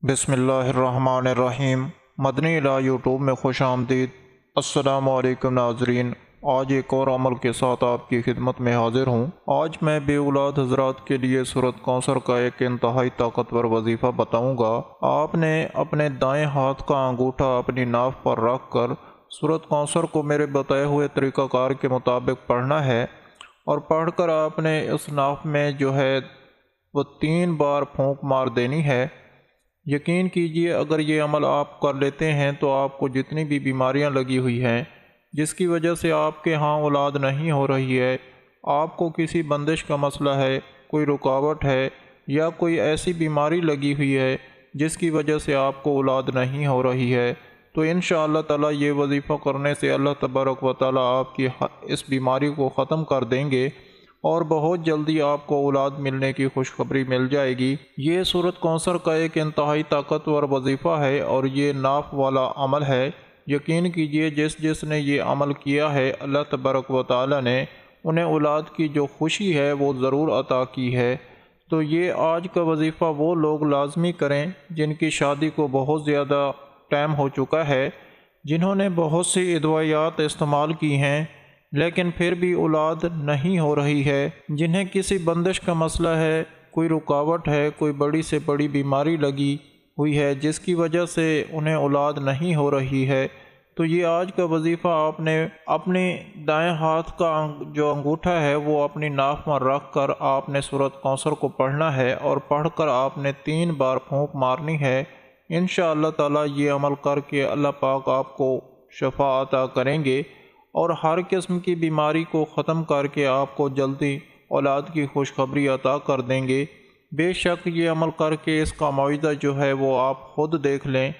بسم اللہ الرحمن الرحیم۔ مدنی الہ یوٹیوب میں خوش آمدید۔ السلام علیکم ناظرین، آج ایک اور عمل کے ساتھ آپ کی خدمت میں حاضر ہوں۔ آج میں بے اولاد حضرات کے لیے سورۃ کوثر کا ایک انتہائی طاقتور وظیفہ بتاؤں گا۔ آپ نے اپنے دائیں ہاتھ کا انگوٹھا اپنی ناف پر رکھ کر سورۃ کوثر کو میرے بتائے ہوئے طریقہ کار کے مطابق پڑھنا ہے، اور پڑھ کر آپ نے اس ناف میں جو ہے وہ 3 بار پھونک مار دینی ہے۔ یقین کیجئے اگر یہ عمل آپ کر لیتے ہیں تو آپ کو جتنی بھی بیماریاں لگی ہوئی ہیں جس کی وجہ سے آپ کے ہاں اولاد نہیں ہو رہی ہے، آپ کو کسی بندش کا مسئلہ ہے، کوئی رکاوٹ ہے، یا کوئی ایسی بیماری لگی ہوئی ہے جس کی وجہ سے آپ کو اولاد نہیں ہو رہی ہے، تو انشاءاللہ تعالی یہ وظیفہ کرنے سے اللہ تبارک و تعالی آپ کی اس بیماری کو ختم کر دیں گے، اور بہت جلدی آپ کو اولاد ملنے کی خوشخبری مل جائے گی۔ یہ سورۃ کوثر کا ایک انتہائی طاقتور وظیفہ ہے اور یہ ناف والا عمل ہے۔ یقین کیجئے جس جس نے یہ عمل کیا ہے اللہ تبارک و تعالی نے انہیں اولاد کی جو خوشی ہے وہ ضرور عطا کی ہے۔ تو یہ آج کا وظیفہ وہ لوگ لازمی کریں جن کی شادی کو بہت زیادہ ٹائم ہو چکا ہے، جنہوں نے بہت سی ادویات استعمال کی ہیں لیکن پھر بھی اولاد نہیں ہو رہی ہے، جنہیں کسی بندش کا مسئلہ ہے، کوئی رکاوٹ ہے، کوئی بڑی سے بڑی بیماری لگی ہوئی ہے جس کی وجہ سے انہیں اولاد نہیں ہو رہی ہے، تو یہ آج کا وظیفہ آپ نے اپنے دائیں ہاتھ کا جو انگوٹھا ہے وہ اپنی ناف میں رکھ کر آپ نے سورۃ کوثر کو پڑھنا ہے، اور پڑھ کر آپ نے 3 بار پھونک مارنی ہے۔ انشاءاللہ تعالی یہ عمل کر کے اللہ پاک آپ کو شفا عطا کریں گے اور ہر قسم کی بیماری کو ختم کر کے آپ کو جلدی اولاد کی خوشخبری عطا کر دیں گے۔ بے شک یہ عمل کر کے اس کا معجزہ جو ہے وہ آپ خود دیکھ لیں۔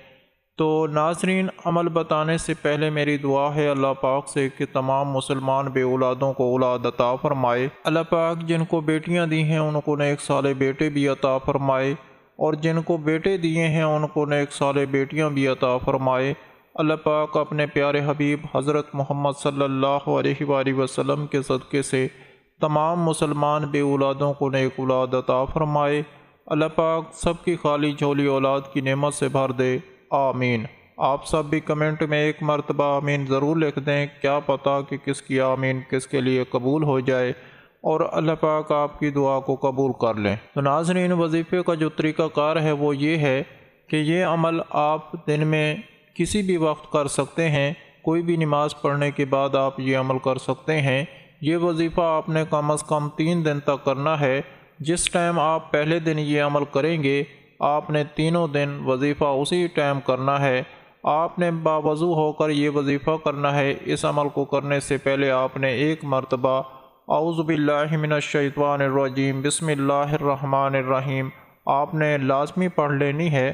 تو ناظرین، عمل بتانے سے پہلے میری دعا ہے اللہ پاک سے کہ تمام مسلمان بے اولادوں کو اولاد عطا فرمائے۔ اللہ پاک جن کو بیٹیاں دی ہیں ان کو نیک صالح بیٹے بھی عطا فرمائے، اور جن کو بیٹے دیے ہیں ان کو نیک صالح بیٹیاں بھی عطا فرمائے۔ اللہ پاک اپنے پیارے حبیب حضرت محمد صلی اللہ علیہ وآلہ وسلم کے صدقے سے تمام مسلمان بے اولادوں کو نیک اولاد عطا فرمائے۔ اللہ پاک سب کی خالی جھولی اولاد کی نعمت سے بھر دے، آمین۔ آپ سب بھی کمنٹ میں ایک مرتبہ آمین ضرور لکھ دیں، کیا پتہ کہ کس کی آمین کس کے لیے قبول ہو جائے اور اللہ پاک آپ کی دعا کو قبول کر لیں۔ تو ناظرین، وظیفے کا جو طریقہ کار ہے وہ یہ ہے کہ یہ عمل آپ دن میں کسی بھی وقت کر سکتے ہیں، کوئی بھی نماز پڑھنے کے بعد آپ یہ عمل کر سکتے ہیں۔ یہ وظیفہ آپ نے کم از کم 3 دن تک کرنا ہے۔ جس ٹائم آپ پہلے دن یہ عمل کریں گے آپ نے تینوں دن وظیفہ اسی ٹائم کرنا ہے۔ آپ نے باوضو ہو کر یہ وظیفہ کرنا ہے۔ اس عمل کو کرنے سے پہلے آپ نے ایک مرتبہ اعوذ باللہ من الشیطان الرجیم بسم اللہ الرحمن الرحیم آپ نے لازمی پڑھ لینی ہے۔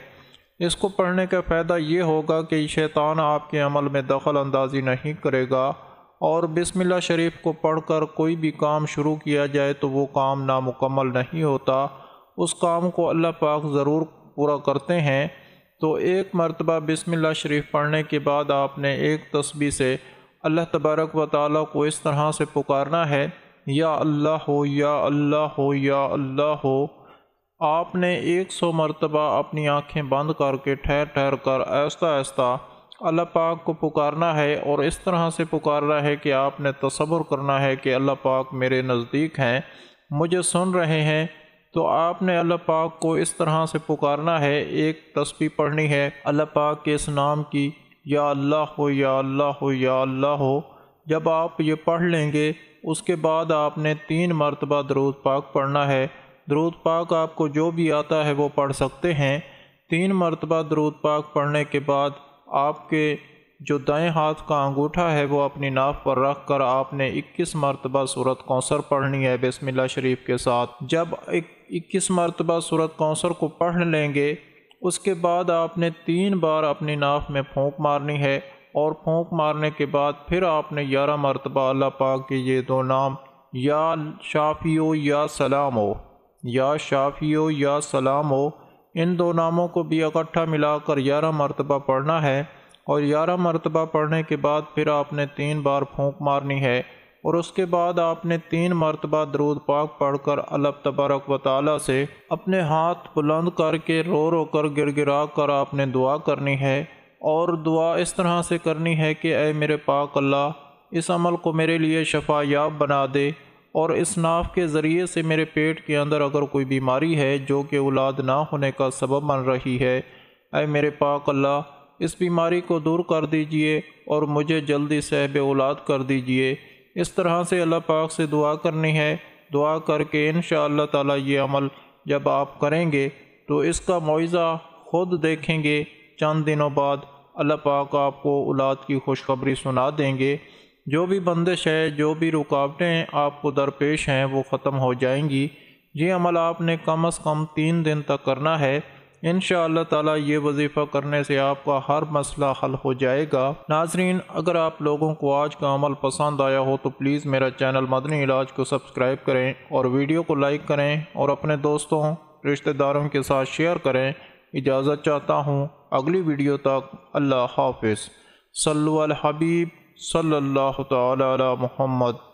اس کو پڑھنے کا فائدہ یہ ہوگا کہ شیطان آپ کے عمل میں دخل اندازی نہیں کرے گا، اور بسم اللہ شریف کو پڑھ کر کوئی بھی کام شروع کیا جائے تو وہ کام نامکمل نہیں ہوتا، اس کام کو اللہ پاک ضرور پورا کرتے ہیں۔ تو ایک مرتبہ بسم اللہ شریف پڑھنے کے بعد آپ نے ایک تسبیح سے اللہ تبارک و تعالیٰ کو اس طرح سے پکارنا ہے، یا اللہ ہو یا اللہ ہو یا اللہ ہو۔ آپ نے 100 مرتبہ اپنی آنکھیں بند کر کے ٹھہر ٹھہر کر آہستہ آہستہ اللہ پاک کو پکارنا ہے، اور اس طرح سے پکارنا ہے کہ آپ نے تصور کرنا ہے کہ اللہ پاک میرے نزدیک ہیں، مجھے سن رہے ہیں۔ تو آپ نے اللہ پاک کو اس طرح سے پکارنا ہے، ایک تسبیح پڑھنی ہے اللہ پاک کے اس نام کی، یا اللہ ہو یا اللہ ہو یا اللہ ہو۔ جب آپ یہ پڑھ لیں گے اس کے بعد آپ نے 3 مرتبہ درود پاک پڑھنا ہے۔ درود پاک آپ کو جو بھی آتا ہے وہ پڑھ سکتے ہیں۔ 3 مرتبہ درود پاک پڑھنے کے بعد آپ کے جو دائیں ہاتھ کا انگوٹھا ہے وہ اپنی ناف پر رکھ کر آپ نے 21 مرتبہ سورۃ کوثر پڑھنی ہے بسم اللہ شریف کے ساتھ۔ جب 21 مرتبہ سورۃ کوثر کو پڑھ لیں گے اس کے بعد آپ نے 3 بار اپنی ناف میں پھونک مارنی ہے، اور پھونک مارنے کے بعد پھر آپ نے 11 مرتبہ اللہ پاک کے یہ 2 نام، یا شافیو یا سلام ہو، یا شافیو یا سلام ہو، ان 2 ناموں کو بھی اکٹھا ملا کر 11 مرتبہ پڑھنا ہے، اور 11 مرتبہ پڑھنے کے بعد پھر آپ نے 3 بار پھونک مارنی ہے، اور اس کے بعد آپ نے 3 مرتبہ درود پاک پڑھ کر اللہ تبارک و تعالیٰ سے اپنے ہاتھ بلند کر کے رو رو کر گر گرا کر آپ نے دعا کرنی ہے، اور دعا اس طرح سے کرنی ہے کہ اے میرے پاک اللہ، اس عمل کو میرے لیے شفا یاب بنا دے، اور اس ناف کے ذریعے سے میرے پیٹ کے اندر اگر کوئی بیماری ہے جو کہ اولاد نہ ہونے کا سبب بن رہی ہے، اے میرے پاک اللہ اس بیماری کو دور کر دیجئے اور مجھے جلدی صاحب اولاد کر دیجئے۔ اس طرح سے اللہ پاک سے دعا کرنی ہے۔ دعا کر کے انشاءاللہ تعالی یہ عمل جب آپ کریں گے تو اس کا معجزہ خود دیکھیں گے، چند دنوں بعد اللہ پاک آپ کو اولاد کی خوشخبری سنا دیں گے۔ جو بھی بندش ہے، جو بھی رکاوٹیں آپ کو درپیش ہیں وہ ختم ہو جائیں گی۔ یہ عمل آپ نے کم از کم 3 دن تک کرنا ہے۔ انشاءاللہ تعالی یہ وظیفہ کرنے سے آپ کا ہر مسئلہ حل ہو جائے گا۔ ناظرین، اگر آپ لوگوں کو آج کا عمل پسند آیا ہو تو پلیز میرا چینل مدنی علاج کو سبسکرائب کریں اور ویڈیو کو لائک کریں اور اپنے دوستوں رشتہ داروں کے ساتھ شیئر کریں۔ اجازت چاہتا ہوں، اگلی ویڈیو تک اللہ حافظ۔ صلو علی الحبیب صلی اللہ تعالی علی محمد۔